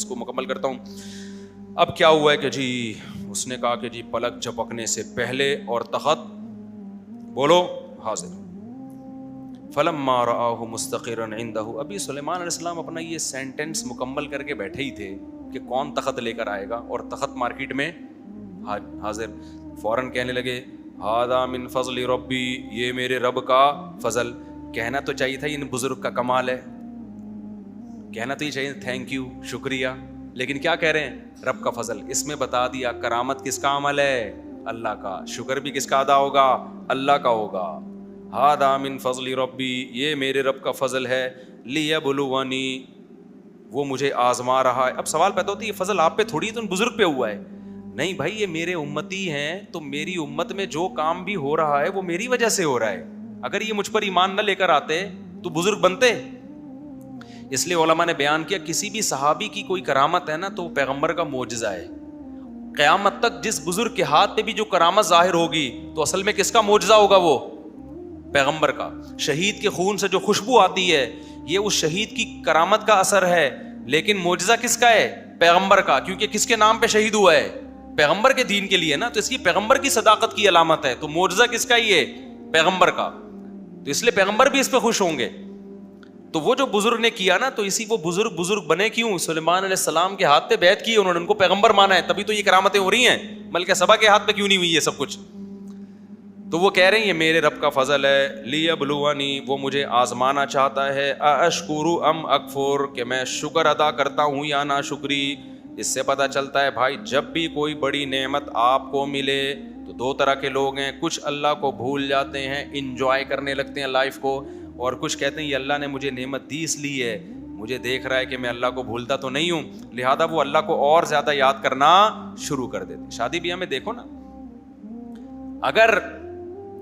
اس کو مکمل کرتا ہوں. اب کیا ہوا ہے کہ جی اس نے کہا کہ جی پلک جھپکنے سے پہلے اور تخت بولو حاضر. فلما رآہ مستقرا عنده. ابھی سلیمان علیہ السلام اپنا یہ سینٹنس مکمل کر کے بیٹھے ہی تھے کہ کون تخت لے کر آئے گا, اور تخت مارکیٹ میں حاضر. فوراً کہنے لگے ھذا من فضل ربی, یہ میرے رب کا فضل. کہنا تو چاہیے تھا ان بزرگ کا کمال ہے, کہنا تو یہ چاہیے تھینک یو شکریہ, لیکن کیا کہہ رہے ہیں رب کا فضل. اس میں بتا دیا کرامت کس کا عمل ہے, اللہ کا. شکر بھی کس کا ادا ہوگا, اللہ کا ہوگا. ھذا من فضل ربی, یہ میرے رب کا فضل ہے. لیبلونی, وہ مجھے آزما رہا ہے. اب سوال پیدا ہوتا ہے یہ فضل آپ پہ تھوڑی تو ان بزرگ پہ ہوا ہے. نہیں بھائی, یہ میرے امتی ہیں تو میری امت میں جو کام بھی ہو رہا ہے وہ میری وجہ سے ہو رہا ہے. اگر یہ مجھ پر ایمان نہ لے کر آتے تو بزرگ بنتے. اس لیے علماء نے بیان کیا کسی بھی صحابی کی کوئی کرامت ہے نا تو وہ پیغمبر کا معجزہ ہے. قیامت تک جس بزرگ کے ہاتھ پہ بھی جو کرامت ظاہر ہوگی تو اصل میں کس کا معجزہ ہوگا, وہ پیغمبر کا. شہید کے خون سے جو خوشبو آتی ہے یہ اس شہید کی کرامت کا اثر ہے, لیکن معجزہ کس کا ہے, پیغمبر کا. کیونکہ کس کے نام پہ شہید ہوا ہے, پیغمبر کے دین کے لیے نا, تو اس کی پیغمبر کی صداقت کی علامت ہے. تو معجزہ کس کا, یہ پیغمبر کا. تو اس لیے پیغمبر بھی اس پہ خوش ہوں گے. تو وہ جو بزرگ نے کیا نا, تو اسی وہ بزرگ بنے کیوں, سلیمان علیہ السلام کے ہاتھ پہ بیعت کی انہوں نے, ان کو پیغمبر مانا ہے, تبھی تو یہ کرامتیں ہو رہی ہیں. ملکہ سبا کے ہاتھ پہ کیوں نہیں ہوئی یہ سب کچھ. تو وہ کہہ رہے ہیں یہ میرے رب کا فضل ہے. لیبلونی, وہ مجھے آزمانا چاہتا ہے. اشکر ام اکفر, کہ میں شکر ادا کرتا ہوں یا نا شکری. اس سے پتہ چلتا ہے بھائی جب بھی کوئی بڑی نعمت آپ کو ملے تو دو طرح کے لوگ ہیں. کچھ اللہ کو بھول جاتے ہیں, انجوائے کرنے لگتے ہیں لائف کو, اور کچھ کہتے ہیں یہ اللہ نے مجھے نعمت دی اس لیے ہے, مجھے دیکھ رہا ہے کہ میں اللہ کو بھولتا تو نہیں ہوں, لہذا وہ اللہ کو اور زیادہ یاد کرنا شروع کر دیتے ہیں. شادی بیاہ میں دیکھو نا, اگر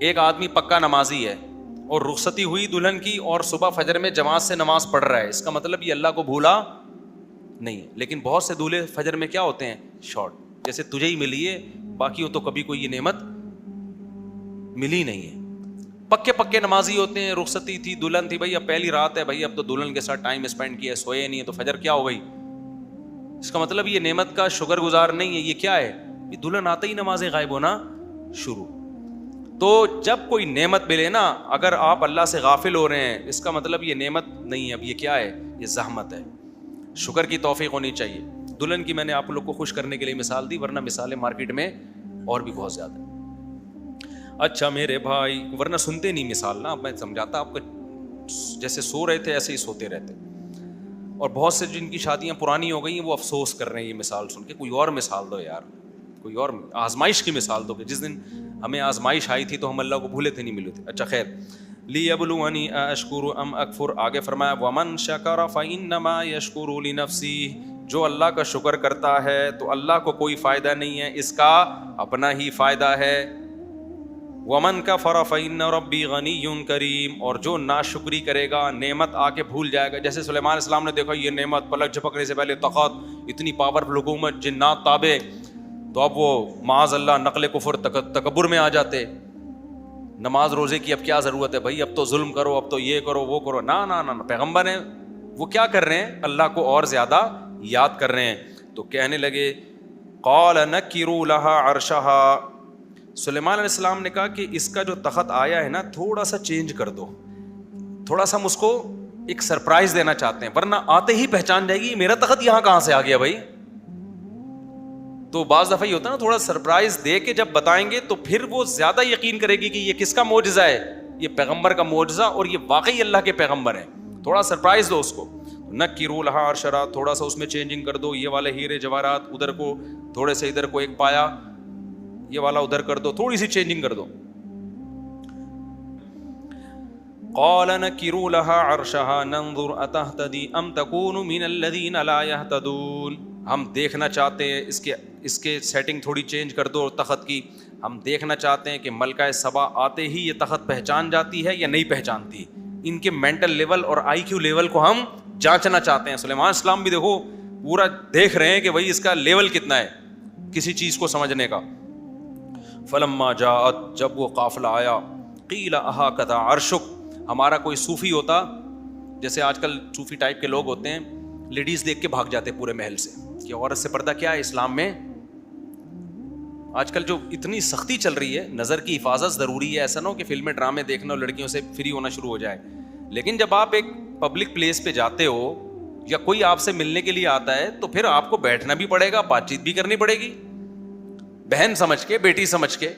ایک آدمی پکا نمازی ہے اور رخصتی ہوئی دلہن کی اور صبح فجر میں جماعت سے نماز پڑھ رہا ہے, اس کا مطلب یہ اللہ کو بھولا نہیں ہے. لیکن بہت سے دولہے فجر میں کیا ہوتے ہیں, شارٹ, جیسے تجھے ہی ملی ہے, باقی تو کبھی کوئی یہ نعمت ملی نہیں ہے. پکے نمازی ہوتے ہیں, رخصتی تھی, دلہن تھی, بھائی اب پہلی رات ہے, بھائی اب تو دلہن کے ساتھ ٹائم اسپینڈ کیا, سوئے نہیں ہے, تو فجر کیا ہو گئی. اس کا مطلب یہ نعمت کا شکر گزار نہیں ہے. یہ کیا ہے, یہ دلہن آتے ہی نمازیں غائب ہونا شروع. تو جب کوئی نعمت ملے نا, اگر آپ اللہ سے غافل ہو رہے ہیں, اس کا مطلب یہ نعمت نہیں ہے, اب یہ کیا ہے, یہ زحمت ہے. شکر کی توفیق ہونی چاہیے. دلہن کی میں نے آپ لوگ کو خوش کرنے کے لیے مثال دی, ورنہ مثالیں مارکیٹ میں اور بھی بہت زیادہ. اچھا میرے بھائی, ورنہ سنتے نہیں مثال نا, میں سمجھاتا آپ کو, جیسے سو رہے تھے ایسے ہی سوتے رہتے. اور بہت سے جن کی شادیاں پرانی ہو گئی ہیں وہ افسوس کر رہے ہیں یہ مثال سن کے. کوئی اور مثال دو یار, کوئی اور آزمائش کی مثال دو, کہ جس دن ہمیں آزمائش آئی تھی تو ہم اللہ کو بھولے تھے, نہیں ملے تھے. اچھا خیر, لیبلونی اشکر ام اکفر. آگے فرمایا ومن شکر فانما یشکر لنفسہ, جو اللہ کا شکر کرتا ہے تو اللہ کو کوئی فائدہ نہیں ہے, اس کا اپنا ہی فائدہ ہے. ومن کفر فان ربی غنی کریم, اور جو ناشکری کرے گا, نعمت آ کے بھول جائے گا. جیسے سلیمان علیہ السلام نے دیکھا یہ نعمت, پلک جھپکنے سے پہلے تخت, اتنی پاورفل حکومت, جنات تابع, تو اب وہ معاذ اللہ نقل کفر تکبر میں آ جاتے. نماز روزے کی اب کیا ضرورت ہے بھائی, اب تو ظلم کرو, اب تو یہ کرو وہ کرو. نہ پیغمبر ہیں وہ کیا کر رہے ہیں, اللہ کو اور زیادہ یاد کر رہے ہیں. تو کہنے لگے قال نکروا لها عرشها, سلیمان علیہ السلام نے کہا کہ اس کا جو تخت آیا ہے نا تھوڑا سا چینج کر دو, تھوڑا سا ہم اس کو ایک سرپرائز دینا چاہتے ہیں, ورنہ آتے ہی پہچان جائے گی میرا تخت یہاں کہاں سے آ گیا بھائی. تو بعض دفعہ یہ ہوتا ہے نا, تھوڑا سرپرائز دے کے جب بتائیں گے تو پھر وہ زیادہ یقین کرے گی کہ یہ کس کا معجزہ ہے, یہ پیغمبر کا معجزہ, اور یہ واقعی اللہ کے پیغمبر ہیں. تھوڑا سرپرائز دو اس کو. نکروا لها عرشها, تھوڑا سا اس میں چینجنگ کر دو, یہ والے ہیرے جواہرات ادھر کو تھوڑے سے ادھر کو ایک پایا, یہ والا ادھر کر دو, تھوڑی سی چینجنگ کر دو. قال نکروا لها عرشها ننظر اتهتدي ام تكون من الذين لا يهتدون, ہم دیکھنا چاہتے ہیں اس کے سیٹنگ تھوڑی چینج کر دو تخت کی. ہم دیکھنا چاہتے ہیں کہ ملکہ سبا آتے ہی یہ تخت پہچان جاتی ہے یا نہیں پہچانتی. ان کے مینٹل لیول اور آئی کیو لیول کو ہم جانچنا چاہتے ہیں. سلیمان علیہ السلام بھی دیکھو پورا دیکھ رہے ہیں کہ بھائی اس کا لیول کتنا ہے کسی چیز کو سمجھنے کا. فلما جاءت, جب وہ قافلہ آیا, قیل اھاکذا عرشک, ہمارا کوئی صوفی ہوتا, جیسے آج کل صوفی ٹائپ کے لوگ ہوتے ہیں, لیڈیز دیکھ کے بھاگ جاتے پورے محل سے کہ عورت سے پردہ کیا ہے اسلام میں. آج کل جو اتنی سختی چل رہی ہے, نظر کی حفاظت ضروری ہے. ایسا نہ ہو کہ فلمیں ڈرامے دیکھنا اور لڑکیوں سے فری ہونا شروع ہو جائے. لیکن جب آپ ایک پبلک پلیس پہ جاتے ہو یا کوئی آپ سے ملنے کے لیے آتا ہے تو پھر آپ کو بیٹھنا بھی پڑے گا, بات چیت بھی کرنی پڑے گی, بہن سمجھ کے, بیٹی سمجھ کے.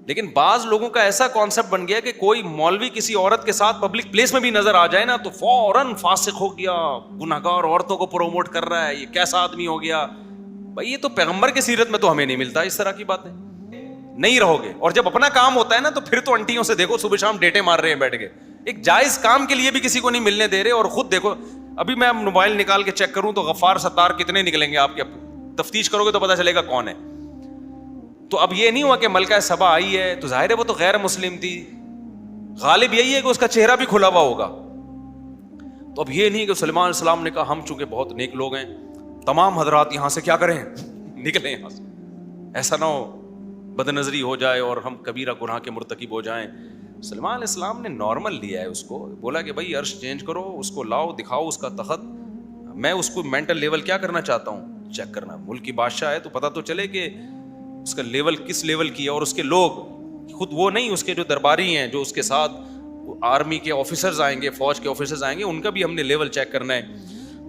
لیکن بعض لوگوں کا ایسا کانسیپٹ بن گیا کہ کوئی مولوی کسی عورت کے ساتھ پبلک پلیس میں بھی نظر آ جائے نا تو فوراً فاسق ہو گیا, گنہگار عورتوں کو پروموٹ کر رہا ہے, یہ کیسا آدمی ہو گیا. بھائی یہ تو پیغمبر کی سیرت میں تو ہمیں نہیں ملتا اس طرح کی باتیں, نہیں رہو گے. اور جب اپنا کام ہوتا ہے نا تو پھر تو انٹیوں سے دیکھو صبح شام ڈیٹے مار رہے ہیں بیٹھ کے, ایک جائز کام کے لیے بھی کسی کو نہیں ملنے دے رہے. اور خود دیکھو, ابھی میں موبائل نکال کے چیک کروں تو غفار ستار کتنے نکلیں گے آپ کے, تفتیش کرو گے تو پتا چلے گا کون ہے. تو اب یہ نہیں ہوا کہ ملکہ سبا آئی ہے تو ظاہر ہے وہ تو غیر مسلم تھی, غالب یہی ہے کہ اس کا چہرہ بھی کھلا ہوا ہوگا. تو اب یہ نہیں کہ سلیمان علیہ السلام نے کہا ہم چونکہ بہت نیک لوگ ہیں تمام حضرات یہاں سے کیا کریں, نکلیں یہاں سے. ایسا نہ ہو بد نظری ہو جائے اور ہم کبیرہ گناہ کے مرتکب ہو جائیں. سلیمان علیہ السلام نے نارمل لیا ہے اس کو, بولا کہ بھائی عرش چینج کرو, اس کو لاؤ, دکھاؤ اس کا تخت. میں اس کو مینٹل لیول کیا کرنا چاہتا ہوں, چیک کرنا. ملک کی بادشاہ ہے تو پتہ تو چلے کہ اس کا لیول کس لیول کی ہے. اور اس کے لوگ خود وہ نہیں, اس کے جو درباری ہیں, جو اس کے ساتھ آرمی کے آفیسرز آئیں گے, فوج کے آفیسرز آئیں گے, ان کا بھی ہم نے لیول چیک کرنا ہے.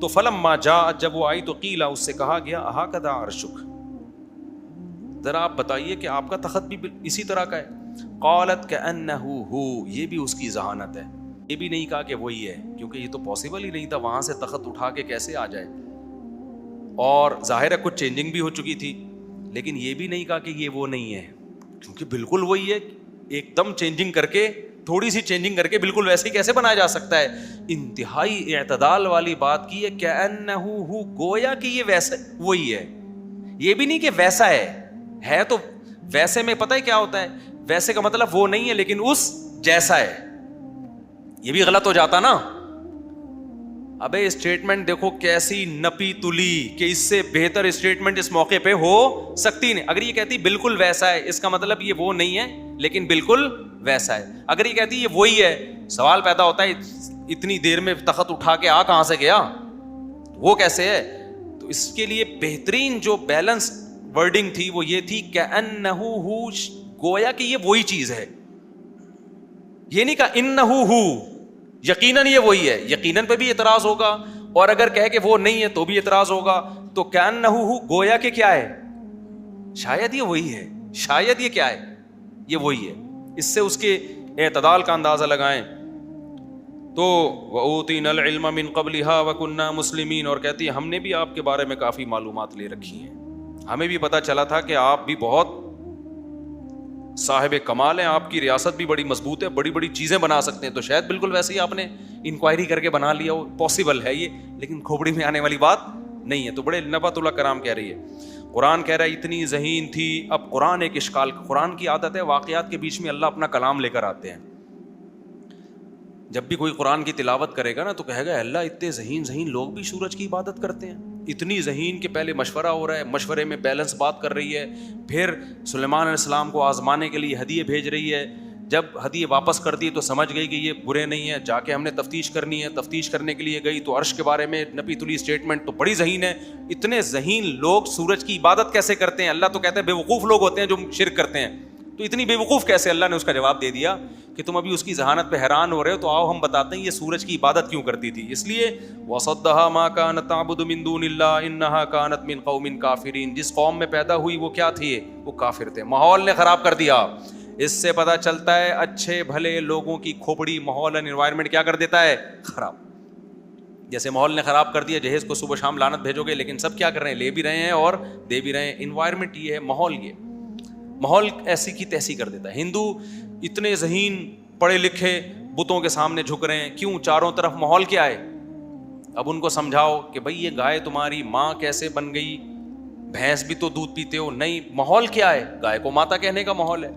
تو فلما جاء, جب وہ آئی تو قیلا, اس سے کہا گیا اہکذا عرشک, ذرا آپ بتائیے کہ آپ کا تخت بھی اسی طرح کا ہے. قالت کأنہ ہو, یہ بھی اس کی ذہانت ہے. یہ بھی نہیں کہا کہ وہی ہے, کیونکہ یہ تو پاسبل ہی نہیں تھا وہاں سے تخت اٹھا کے کیسے آ جائے. اور ظاہر ہے کچھ چینجنگ بھی ہو چکی تھی, لیکن یہ بھی نہیں کہا کہ یہ وہ نہیں ہے, کیونکہ بالکل وہی ہے. ایک دم چینجنگ کر کے, تھوڑی سی چینجنگ کر کے بالکل ویسے ہی کیسے بنایا جا سکتا ہے. انتہائی اعتدال والی بات کی ہے, کأنہ ہو, گویا کہ یہ ویسا وہی ہے. یہ بھی نہیں کہ ویسا ہے تو ویسے میں پتہ ہے کیا ہوتا ہے, ویسے کا مطلب وہ نہیں ہے لیکن اس جیسا ہے. یہ بھی غلط ہو جاتا نا. ابے اسٹیٹمنٹ دیکھو کیسی نپی تلی کہ اس سے بہتر اسٹیٹمنٹ اس موقع پہ ہو سکتی نہیں. اگر یہ کہتی بالکل ویسا ہے, اس کا مطلب یہ وہ نہیں ہے لیکن بالکل ویسا ہے. اگر یہ کہتی یہ وہی ہے, سوال پیدا ہوتا ہے اتنی دیر میں تخت اٹھا کے آ کہاں سے گیا, وہ کیسے ہے. تو اس کے لیے بہترین جو بیلنس ورڈنگ تھی وہ یہ تھی کأنہ ہو, گویا کہ یہ وہی چیز ہے. یہ نہیں کہا انہ ہو, یقیناً یہ وہی ہے. یقیناً پہ بھی اعتراض ہوگا, اور اگر کہے کہ وہ نہیں ہے تو بھی اعتراض ہوگا. تو کأنہ ہو, گویا کہ کیا ہے, شاید یہ وہی ہے, شاید یہ کیا ہے, یہ وہی ہے. اس سے اس کے اعتدال کا اندازہ لگائیں. تو وَأُوتِينَا الْعِلْمَ مِنْ قَبْلِهَا وَكُنَّا مُسْلِمِينَ, اور کہتی ہے ہم نے بھی آپ کے بارے میں کافی معلومات لے رکھی ہیں, ہمیں بھی پتا چلا تھا کہ آپ بھی بہت صاحب کمال ہیں, آپ کی ریاست بھی بڑی مضبوط ہے, بڑی بڑی چیزیں بنا سکتے ہیں. تو شاید بالکل ویسے ہی آپ نے انکوائری کر کے بنا لیا ہو, پاسبل ہے یہ, لیکن کھوپڑی میں آنے والی بات نہیں ہے. تو بڑے نبات اللہ کرام کہہ رہی ہے, قرآن کہہ رہا ہے اتنی ذہین تھی. اب قرآن ایک اشکال, قرآن کی عادت ہے واقعات کے بیچ میں اللہ اپنا کلام لے کر آتے ہیں. جب بھی کوئی قرآن کی تلاوت کرے گا نا تو کہے گا اللہ اتنے ذہین لوگ بھی سورج کی عبادت کرتے ہیں. اتنی ذہین کہ پہلے مشورہ ہو رہا ہے, مشورے میں بیلنس بات کر رہی ہے, پھر سلیمان علیہ السلام کو آزمانے کے لیے ہدیے بھیج رہی ہے. جب ہدیے واپس کر دی تو سمجھ گئی کہ یہ برے نہیں ہیں, جا کے ہم نے تفتیش کرنی ہے. تفتیش کرنے کے لیے گئی تو عرش کے بارے میں نپی تلی اسٹیٹمنٹ, تو بڑی ذہین ہے. اتنے ذہین لوگ سورج کی عبادت کیسے کرتے ہیں؟ اللہ تو کہتے ہیں بے وقوف لوگ ہوتے ہیں جو شرک کرتے ہیں. تو اتنی بے وقوف کیسے؟ اللہ نے اس کا جواب دے دیا کہ تم ابھی اس کی ذہانت پہ حیران ہو رہے ہو, تو آؤ ہم بتاتے ہیں یہ سورج کی عبادت کیوں کرتی تھی. اس لیے وَصَدَّهَا مَا كَانَتْ تَعْبُدُ مِن دُونِ اللَّهِ إِنَّهَا كَانَتْ مِن قَوْمٍ كَافِرِينَ. جس قوم میں پیدا ہوئی وہ کیا تھی؟ وہ کافر تھے, ماحول نے خراب کر دیا. اس سے پتہ چلتا ہے اچھے بھلے لوگوں کی کھوپڑی ماحول اینڈ انوائرمنٹ کیا کر دیتا ہے؟ خراب. جیسے ماحول نے خراب کر دیا, جہیز کو صبح شام لعنت بھیجو گے, لیکن سب کیا کر رہے ہیں؟ لے بھی رہے ہیں اور دے بھی رہے ہیں. انوائرمنٹ یہ ہے, ماحول یہ, ماحول ایسی کی تیسی کر دیتا ہے. ہندو اتنے ذہین پڑھے لکھے بتوں کے سامنے جھک رہے ہیں, کیوں؟ چاروں طرف ماحول کیا ہے. اب ان کو سمجھاؤ کہ بھئی یہ گائے تمہاری ماں کیسے بن گئی, بھینس بھی تو دودھ پیتے ہو. نہیں, ماحول کیا ہے؟ گائے کو ماتا کہنے کا ماحول ہے.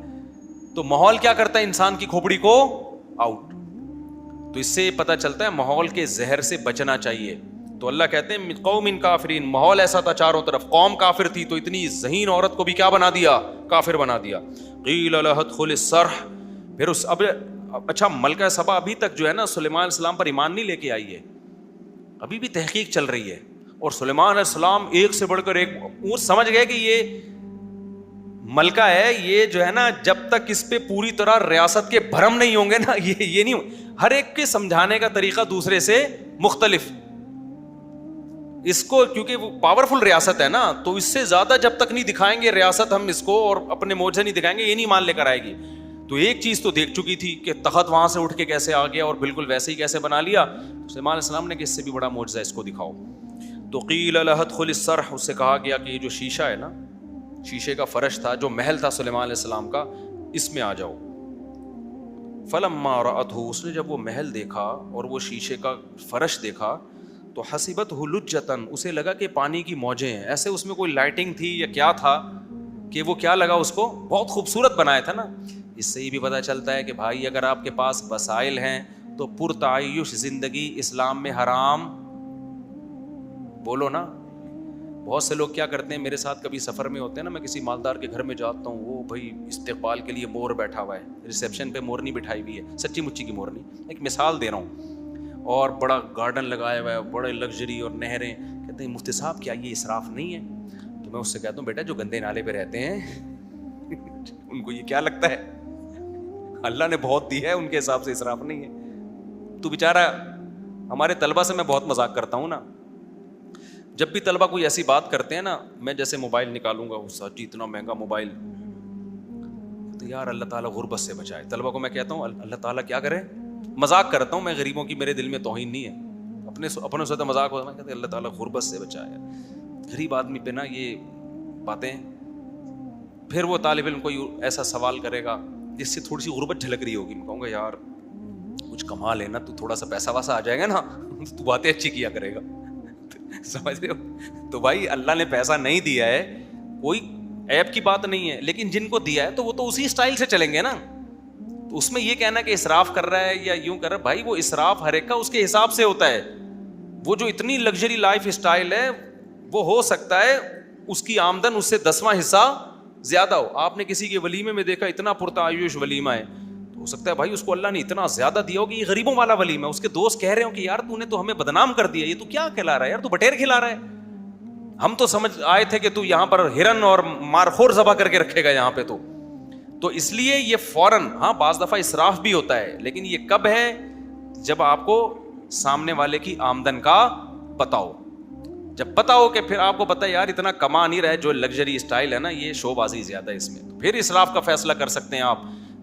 تو ماحول کیا کرتا ہے؟ انسان کی کھوپڑی کو آؤٹ. تو اس سے پتہ چلتا ہے ماحول کے زہر سے بچنا چاہیے. تو اللہ کہتے ہیں قوم کافرین, ماحول ایسا تھا چاروں طرف, قوم کافر تھی, تو اتنی ذہین عورت کو بھی کیا بنا دیا؟ کافر بنا دیا. قیل لها ادخل الصرح, پھر اس اب اچھا ملکہ سبا ابھی تک جو ہے نا سلیمان علیہ السلام پر ایمان نہیں لے کے آئی ہے. ابھی بھی تحقیق چل رہی ہے. اور سلیمان علیہ السلام ایک سے بڑھ کر ایک, وہ سمجھ گئے کہ یہ ملکہ ہے, یہ جو ہے نا جب تک اس پہ پوری طرح ریاست کے بھرم نہیں ہوں گے نا, یہ نہیں, ہر ایک کے سمجھانے کا طریقہ دوسرے سے مختلف. اس کو کیونکہ وہ پاورفل ریاست ہے نا, تو اس سے زیادہ جب تک نہیں دکھائیں گے ریاست ہم اس کو اور اپنے موجے نہیں دکھائیں گے, یہ نہیں مان لے کر آئے گی. تو ایک چیز تو دیکھ چکی تھی کہ تخت وہاں سے اٹھ کے کیسے آ گیا اور بالکل ویسے ہی کیسے بنا لیا. سلیمان علیہ السلام نے کہ اس سے بھی بڑا معجزہ اس کو دکھاؤ. تو قیل لہ ادخل الصرح, اس سے کہا گیا کہ یہ جو شیشہ ہے نا, شیشے کا فرش تھا جو محل تھا سلیمان علیہ السلام کا, اس میں آ جاؤ. فلما رأته, اس نے جب وہ محل دیکھا اور وہ شیشے کا فرش دیکھا تو حسبته لجۃ, اسے لگا کہ پانی کی موجیں ہیں. ایسے اس میں کوئی لائٹنگ تھی یا کیا تھا کہ وہ کیا لگا اس کو, بہت خوبصورت بنایا تھا نا. اس سے یہ بھی پتہ چلتا ہے کہ بھائی اگر آپ کے پاس وسائل ہیں تو پرتعیش زندگی اسلام میں حرام, بولو نا. بہت سے لوگ کیا کرتے ہیں, میرے ساتھ کبھی سفر میں ہوتے ہیں نا, میں کسی مالدار کے گھر میں جاتا ہوں, وہ بھائی استقبال کے لیے مور بیٹھا ہوا ہے, ریسیپشن پہ مورنی بٹھائی ہوئی ہے, سچی مچی کی مورنی, ایک مثال دے رہا ہوں, اور بڑا گارڈن لگایا ہوا ہے, بڑے لگژری اور نہریں. کہتے ہیں مفتی صاحب کیا یہ اسراف نہیں ہے؟ تو میں اس سے کہتا ہوں بیٹا جو گندے نالے پہ رہتے ہیں ان کو یہ کیا لگتا ہے, اللہ نے بہت دی ہے, ان کے حساب سے اسراف نہیں ہے. تو بیچارہ ہمارے طلبہ سے میں بہت مذاق کرتا ہوں نا, جب بھی طلبہ کوئی ایسی بات کرتے ہیں نا, میں جیسے موبائل نکالوں گا, اس جی اتنا مہنگا موبائل, تو یار اللہ تعالیٰ غربت سے بچائے. طلبہ کو میں کہتا ہوں اللہ تعالیٰ کیا کرے, مذاق کرتا ہوں میں, غریبوں کی میرے دل میں توہین نہیں ہے, اپنے سے مذاق ہوتا ہے, میں کہتا ہوں اللہ تعالیٰ غربت سے بچائے. غریب آدمی پہ نا یہ باتیں. پھر وہ طالب علم کوئی ایسا سوال کرے گا جس سے تھوڑی سی غربت جھلک رہی ہوگی, میں کہوں گا یار کچھ کما لینا, تو تھوڑا سا پیسہ ویسا آ جائے گا نا تو باتیں اچھی کیا کرے گا. سمجھ رہے ہو؟ تو بھائی اللہ نے پیسہ نہیں دیا ہے, کوئی عیب کی بات نہیں ہے, لیکن جن کو دیا ہے تو وہ تو اسی اسٹائل سے چلیں گے نا. تو اس میں یہ کہنا کہ اسراف کر رہا ہے یا یوں کر رہا ہے, بھائی وہ اسراف ہر ایک کا اس کے حساب سے ہوتا ہے. وہ جو اتنی لگژری لائف اسٹائل ہے, وہ ہو سکتا ہے اس کی آمدن اس سے 10واں حصہ زیادہ ہو. آپ نے کسی کے ولیمے میں دیکھا اتنا پرتعیش ولیمہ ہے, تو ہو سکتا ہے بھائی اس کو اللہ نے اتنا زیادہ دیا ہو کہ یہ غریبوں والا ولیمہ ہے. اس کے دوست کہہ رہے ہو کہ یار تو نے تو ہمیں بدنام کر دیا, یہ تو کیا کھلا رہا ہے یار, تو بٹیر کھلا رہا ہے. ہم تو سمجھ آئے تھے کہ تو یہاں پر ہرن اور مارخور ذبح کر کے رکھے گا یہاں پہ. تو اس لیے یہ فوراً, ہاں بعض دفعہ اسراف بھی ہوتا ہے, لیکن یہ کب ہے جب آپ کو سامنے والے کی آمدن کا پتہ ہو. جب پتہ ہو کہ پھر آپ کو پتہ ہے یار اتنا کما نہیں رہا, جو لگژری اسٹائل ہے نا یہ شو بازی زیادہ ہے اس میں, تو پھر اسراف کا فیصلہ کر سکتے ہیں آپ.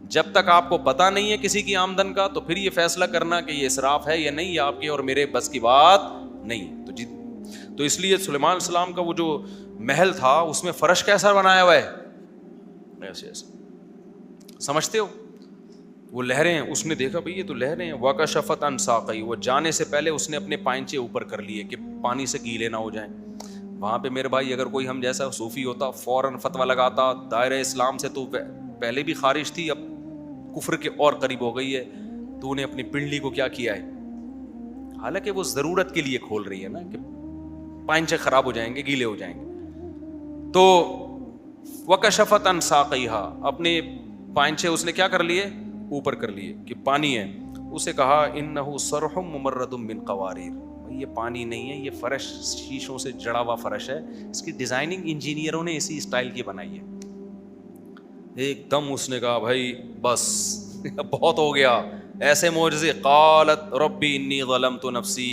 جب تک آپ کو پتہ نہیں ہے کسی کی آمدن کا, تو پھر یہ فیصلہ کرنا کہ یہ اسراف ہے یا نہیں, یہ آپ کے اور میرے بس کی بات نہیں. تو اس لیے سلیمان علیہ السلام کا وہ جو محل تھا اس میں فرش کیسا بنایا ہوا ہے, ایسے ایسے, سمجھتے ہو؟ وہ لہریں ہیں, اس نے دیکھا بھئی یہ تو لہریں ہیں. وَكَشَفَتْ عَنْ سَاقَيْهِ, وہ جانے سے پہلے اس نے اپنے پائنچے اوپر کر لیے کہ پانی سے گیلے نہ ہو جائیں. وہاں پہ میرے بھائی اگر کوئی ہم جیسا صوفی ہوتا فوراً فتویٰ لگاتا, دائرہ اسلام سے تو پہلے بھی خارج تھی, اب کفر کے اور قریب ہو گئی ہے, تو انہیں اپنی پنڈلی کو کیا کیا ہے, حالانکہ وہ ضرورت کے لیے کھول رہی ہے نا کہ پائنچے خراب ہو جائیں گے, گیلے ہو جائیں گے. تو وَكَشَفَتْ عَنْ سَاقَيْهَا, اپنے پائنچے اس نے کیا کر لیے, اوپر کر لیے کہ پانی ہے. اسے کہا انَّهُ صَرْحٌ مُمَرَّدٌ مِّن قَوَارِيرَ, یہ پانی نہیں ہے, یہ فرش شیشوں سے جڑا ہوا فرش ہے. اس کی ڈیزائننگ انجینئروں نے اسی اسٹائل کی بنائی ہے. ایک دم اس نے کہا بھائی بس بہت ہو گیا, ایسے معجزے. قالت ربی انی ظلمت نفسی,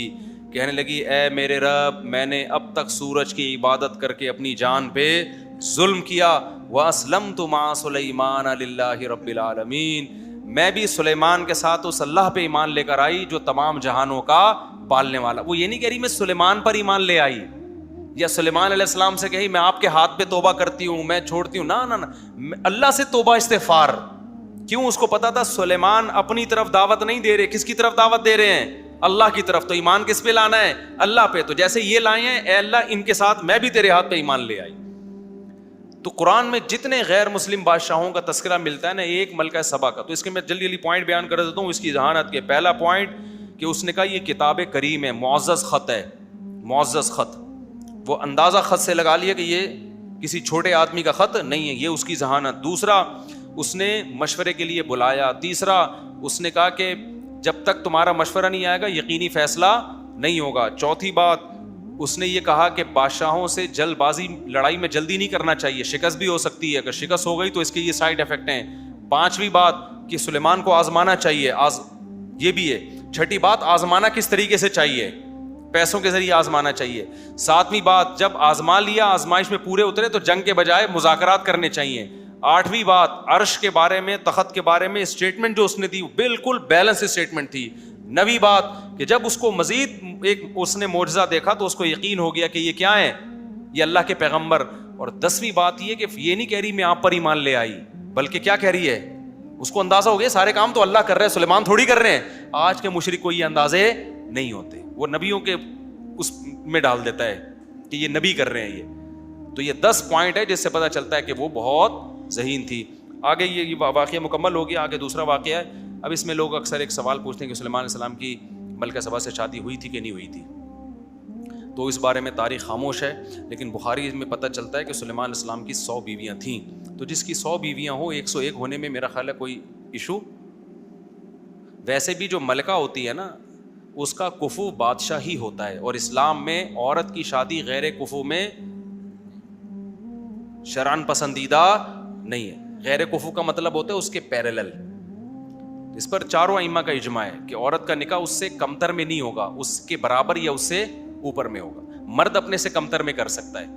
کہنے لگی اے میرے رب میں نے اب تک سورج کی عبادت کر کے اپنی جان پہ ظلم کیا. واسلمت مع سلیمان للہ رب العالمین, میں بھی سلیمان کے ساتھ اس اللہ پہ ایمان لے کر آئی جو تمام جہانوں کا پالنے والا. وہ یہ نہیں کہہ رہی میں سلیمان پر ایمان لے آئی, یا سلیمان علیہ السلام سے کہی میں آپ کے ہاتھ پہ توبہ کرتی ہوں, میں چھوڑتی ہوں, نہ اللہ سے توبہ استغفار. کیوں؟ اس کو پتا تھا سلیمان اپنی طرف دعوت نہیں دے رہے, کس کی طرف دعوت دے رہے ہیں, اللہ کی طرف. تو ایمان کس پہ لانا ہے, اللہ پہ. تو جیسے یہ لائے ہیں اے اللہ ان کے ساتھ میں بھی تیرے ہاتھ پہ ایمان لے آئی. تو قرآن میں جتنے غیر مسلم بادشاہوں کا تذکرہ ملتا ہے نا, ایک ملکہ سبا کا, تو اس کے میں جلدی جلدی پوائنٹ بیان کر دیتا ہوں اس کی ذہانت کے. پہلا پوائنٹ کہ اس نے کہا یہ کتاب کریم ہے, معزز خط ہے, معزز خط. وہ اندازہ خط سے لگا لیا کہ یہ کسی چھوٹے آدمی کا خط نہیں ہے, یہ اس کی ذہانت. دوسرا اس نے مشورے کے لیے بلایا. تیسرا اس نے کہا کہ جب تک تمہارا مشورہ نہیں آئے گا یقینی فیصلہ نہیں ہوگا. چوتھی بات اس نے یہ کہا کہ بادشاہوں سے جلد بازی لڑائی میں جلدی نہیں کرنا چاہیے, شکست بھی ہو سکتی ہے, اگر شکست ہو گئی تو اس کے یہ سائڈ افیکٹ ہیں. پانچویں بات کہ سلیمان کو آزمانا چاہیے, یہ بھی ہے. چھٹی بات آزمانا کس طریقے سے چاہیے, پیسوں کے ذریعے آزمانا چاہیے. ساتویں بات جب آزما لیا, آزمائش میں پورے اترے تو جنگ کے بجائے مذاکرات کرنے چاہیے. آٹھویں بات عرش کے بارے میں, تخت کے بارے میں اسٹیٹمنٹ جو اس نے دی بالکل بیلنس اسٹیٹمنٹ تھی. نویں بات کہ جب اس کو مزید ایک اس نے معجزہ دیکھا تو اس کو یقین ہو گیا کہ یہ کیا ہے, یہ اللہ کے پیغمبر. اور 10ویں بات یہ کہ یہ نہیں کہہ رہی میں آپ پر ایمان لے آئی, بلکہ کیا کہہ رہی ہے, اس کو اندازہ ہو گیا سارے کام تو اللہ کر رہے ہیں, سلیمان تھوڑی کر رہے ہیں. آج کے مشرک کو یہ اندازے نہیں ہوتے, وہ نبیوں کے اس میں ڈال دیتا ہے کہ یہ نبی کر رہے ہیں. تو یہ 10 پوائنٹ ہے جس سے پتہ چلتا ہے کہ وہ بہت ذہین تھی. آگے یہ واقعہ مکمل ہو گیا. آگے دوسرا واقعہ ہے. اب اس میں لوگ اکثر ایک سوال پوچھتے ہیں کہ سلیمان علیہ السلام کی ملکہ سبا سے شادی ہوئی تھی کہ نہیں ہوئی تھی, تو اس بارے میں تاریخ خاموش ہے. لیکن بخاری میں پتہ چلتا ہے کہ سلیمان علیہ السلام کی 100 بیویاں تھیں. تو جس کی 100 بیویاں ہوں 101 ہونے میں میرا خیال ہے کوئی ایشو. ویسے بھی جو ملکہ ہوتی ہے نا اس کا کفو بادشاہ ہی ہوتا ہے, اور اسلام میں عورت کی شادی غیر کفو میں شرعاً پسندیدہ نہیں ہے. غیر کفو کا مطلب ہوتا ہے اس کے پیرلل. اس پر چاروں ائمہ کا اجماع ہے کہ عورت کا نکاح اس سے کمتر میں نہیں ہوگا, اس کے برابر یا اس سے اوپر میں ہوگا. مرد اپنے سے کمتر میں کر سکتا ہے.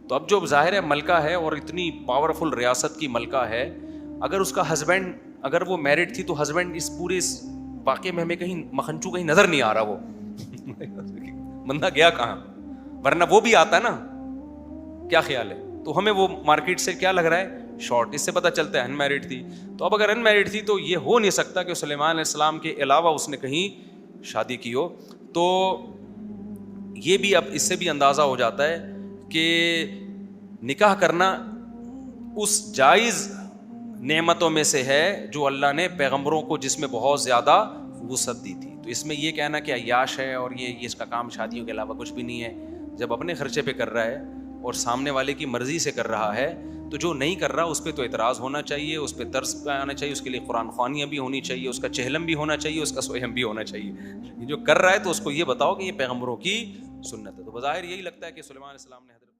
تو اب جو ظاہر ہے ملکہ ہے اور اتنی پاورفل ریاست کی ملکہ ہے, اگر اس کا ہسبینڈ اگر وہ میرڈ تھی تو ہسبینڈ اس پورے واقعے میں ہمیں کہیں مکھنچو کہیں نظر نہیں آ رہا, وہ بندہ گیا کہاں, ورنہ وہ بھی آتا ہے نا. کیا خیال ہے, تو ہمیں وہ مارکیٹ سے کیا لگ رہا ہے شارٹ, اس سے پتہ چلتا ہے انمیرڈ تھی. تو اب اگر انمیرڈ تھی تو یہ ہو نہیں سکتا کہ سلیمان علیہ السلام کے علاوہ اس نے کہیں شادی کی ہو. تو یہ بھی اب اس سے بھی اندازہ ہو جاتا ہے کہ نکاح کرنا اس جائز نعمتوں میں سے ہے جو اللہ نے پیغمبروں کو جس میں بہت زیادہ وسعت دی تھی. تو اس میں یہ کہنا کہ عیاش ہے اور یہ اس کا کام شادیوں کے علاوہ کچھ بھی نہیں ہے, جب اپنے خرچے پہ کر رہا ہے اور سامنے والے کی مرضی سے کر رہا ہے تو جو نہیں کر رہا اس پہ تو اعتراض ہونا چاہیے, اس پہ طرز پہ آنا چاہیے, اس کے لیے قرآن خوانیاں بھی ہونی چاہیے, اس کا چہلم بھی ہونا چاہیے, اس کا سوہم بھی ہونا چاہیے. جو کر رہا ہے تو اس کو یہ بتاؤ کہ یہ پیغمبروں کی سنت ہے. تو بظاہر یہی لگتا ہے کہ سلیمان علیہ السلام نے حضرت